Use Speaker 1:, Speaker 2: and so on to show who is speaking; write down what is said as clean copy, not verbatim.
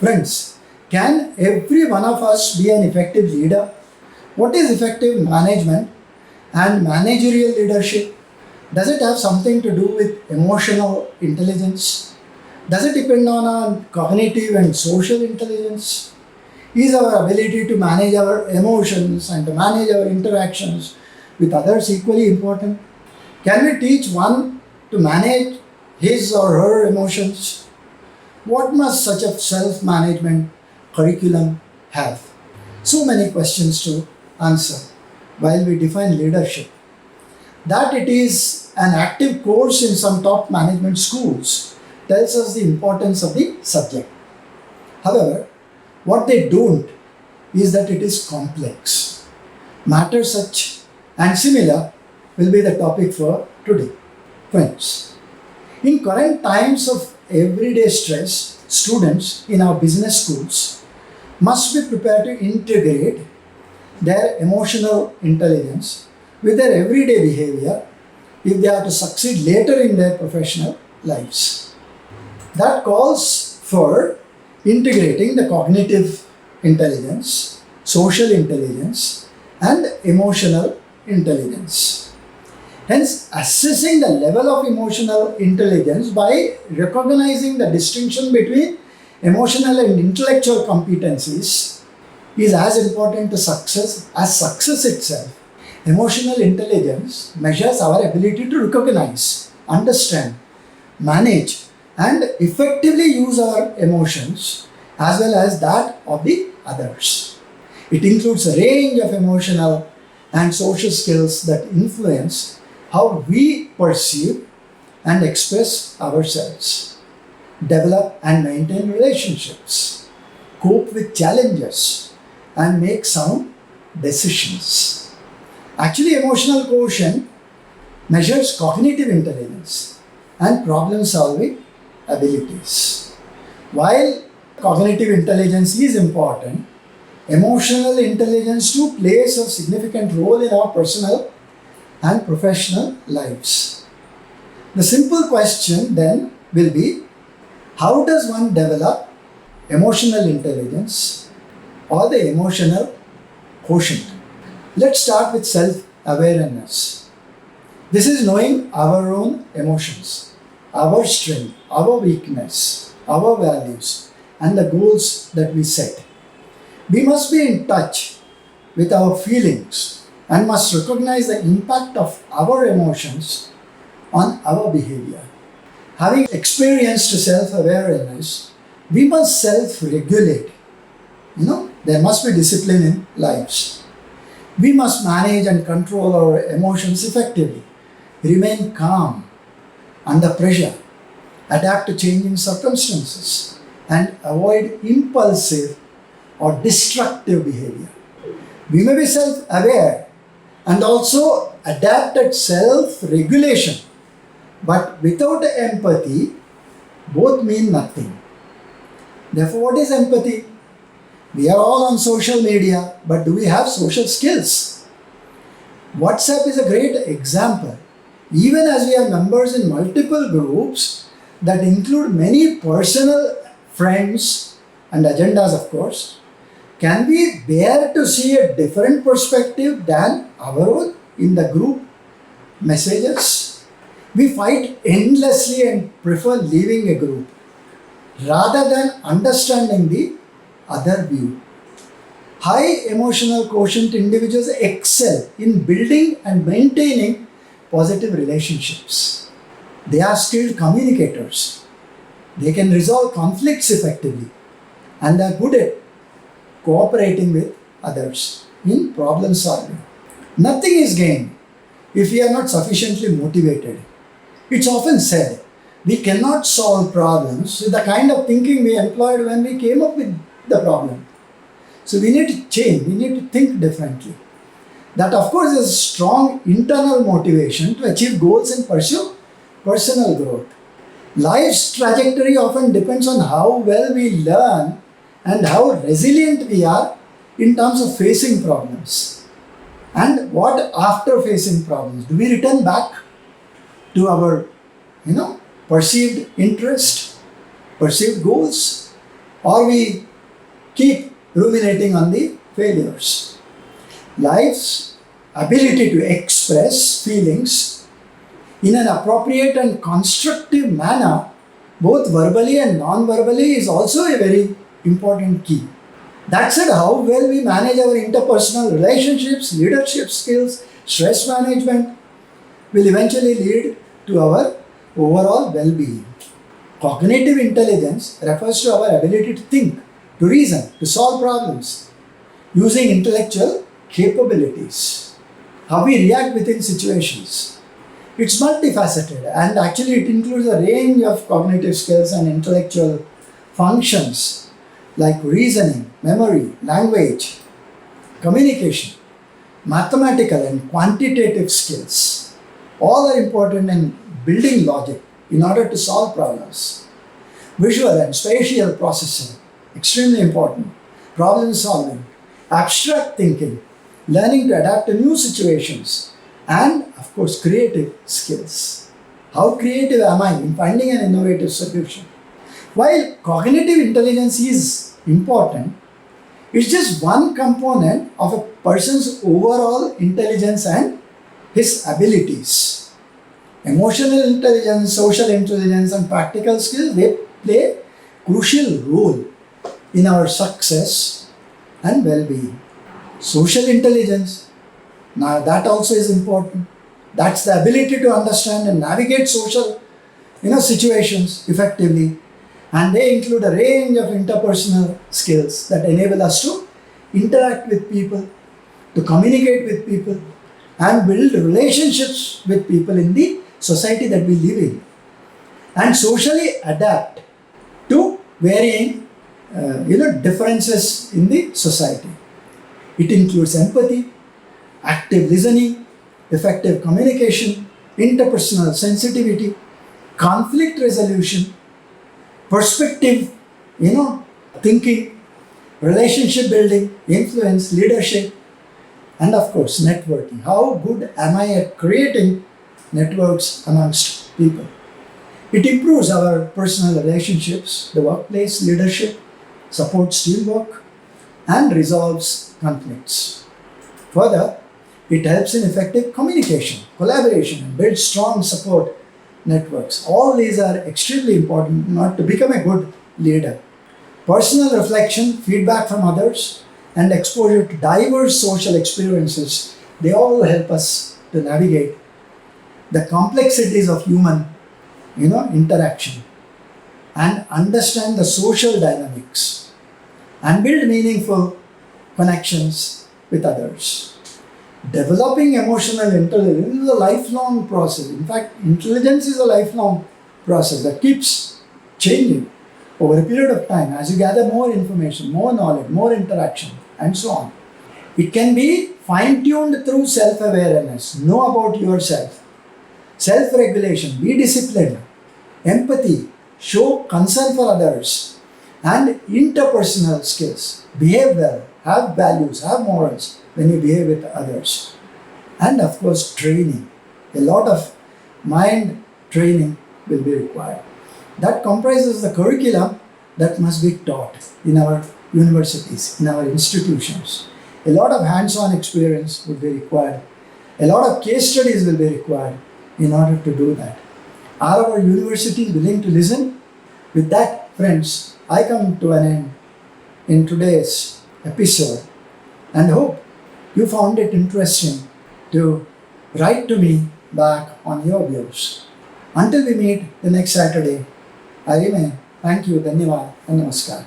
Speaker 1: Friends, can every one of us be an effective leader? What is effective management and managerial leadership? Does it have something to do with emotional intelligence? Does it depend on our cognitive and social intelligence? Is our ability to manage our emotions and to manage our interactions with others equally important? Can we teach one to manage his or her emotions? What must such a self-management curriculum have? So many questions to answer while we define leadership. That it is an active course in some top management schools tells us the importance of the subject. However, what they don't is that it is complex. Matters such and similar will be the topic for today. Friends, in current times of everyday stress, students in our business schools must be prepared to integrate their emotional intelligence with their everyday behavior if they are to succeed later in their professional lives. That calls for integrating the cognitive intelligence, social intelligence, and emotional intelligence. Hence, assessing the level of emotional intelligence by recognizing the distinction between emotional and intellectual competencies is as important to success as success itself. Emotional intelligence measures our ability to recognize, understand, manage, and effectively use our emotions as well as that of the others. It includes a range of emotional and social skills that influence how we perceive and express ourselves, develop and maintain relationships, cope with challenges, and make sound decisions. Actually, emotional quotient measures cognitive intelligence and problem solving abilities. While cognitive intelligence is important, emotional intelligence too plays a significant role in our personal and professional lives. The simple question then will be, how does one develop emotional intelligence or the emotional quotient? Let's start with self-awareness. This is knowing our own emotions, our strength, our weakness, our values, and the goals that we set. We must be in touch with our feelings and must recognize the impact of our emotions on our behavior. Having experienced self-awareness, we must self-regulate. There must be discipline in lives. We must manage and control our emotions effectively, remain calm under pressure, adapt to changing circumstances, and avoid impulsive or destructive behavior. We may be self-aware and also adapt at self-regulation, but without empathy, both mean nothing. Therefore, what is empathy? We are all on social media, but do we have social skills? WhatsApp is a great example. Even as we are members in multiple groups that include many personal friends and agendas, of course, can we bear to see a different perspective than our own in the group messages? We fight endlessly and prefer leaving a group rather than understanding the other view. High emotional quotient individuals excel in building and maintaining positive relationships. They are skilled communicators. They can resolve conflicts effectively and are good at cooperating with others in problem solving. Nothing is gained if we are not sufficiently motivated. It's often said we cannot solve problems with the kind of thinking we employed when we came up with the problem. So we need to change, we need to think differently. That, of course, is a strong internal motivation to achieve goals and pursue personal growth. Life's trajectory often depends on how well we learn and how resilient we are in terms of facing problems. And what after facing problems? Do we return back to our, perceived interest, perceived goals? or we keep ruminating on the failures. Life's ability to express feelings in an appropriate and constructive manner, both verbally and non-verbally, is also a very important key. That said, how well we manage our interpersonal relationships, leadership skills, stress management will eventually lead to our overall well-being. Cognitive intelligence refers to our ability to think, to reason, to solve problems using intellectual capabilities. How we react within situations. It's multifaceted, and actually it includes a range of cognitive skills and intellectual functions like reasoning, memory, language, communication, mathematical and quantitative skills. All are important in building logic in order to solve problems. Visual and spatial processing, extremely important. Problem solving, abstract thinking, learning to adapt to new situations, and of course creative skills. How creative am I in finding an innovative solution? While cognitive intelligence is important, it's just one component of a person's overall intelligence and his abilities. Emotional intelligence, social intelligence, and practical skills, they play a crucial role in our success and well-being. Social intelligence, now that also is important. That's the ability to understand and navigate social situations effectively. And they include a range of interpersonal skills that enable us to interact with people, to communicate with people, and build relationships with people in the society that we live in. And socially adapt to varying differences in the society. It includes empathy, active listening, effective communication, interpersonal sensitivity, conflict resolution, perspective, thinking, relationship building, influence, leadership, and of course networking. How good am I at creating networks amongst people? It improves our personal relationships, the workplace leadership, supports teamwork, and resolves conflicts. Further, it helps in effective communication, collaboration, and builds strong support networks. All these are extremely important not to become a good leader. Personal reflection, feedback from others, and exposure to diverse social experiences, they all help us to navigate the complexities of human interaction and understand the social dynamics and build meaningful connections with others. Developing emotional intelligence is a lifelong process. In fact, intelligence is a lifelong process that keeps changing over a period of time as you gather more information, more knowledge, more interaction, and so on. It can be fine-tuned through self-awareness. Know about yourself. Self-regulation, be disciplined. Empathy, show concern for others. And interpersonal skills. Behave well, have values, have morals when you behave with others. And of course, training. A lot of mind training will be required. That comprises the curriculum that must be taught in our universities, in our institutions. A lot of hands-on experience will be required. A lot of case studies will be required in order to do that. Are our universities willing to listen? With that, friends, I come to an end in today's episode and hope you found it interesting to write to me back on your views. Until we meet the next Saturday, I remain. Thank you, Dhanyavad, and Namaskar.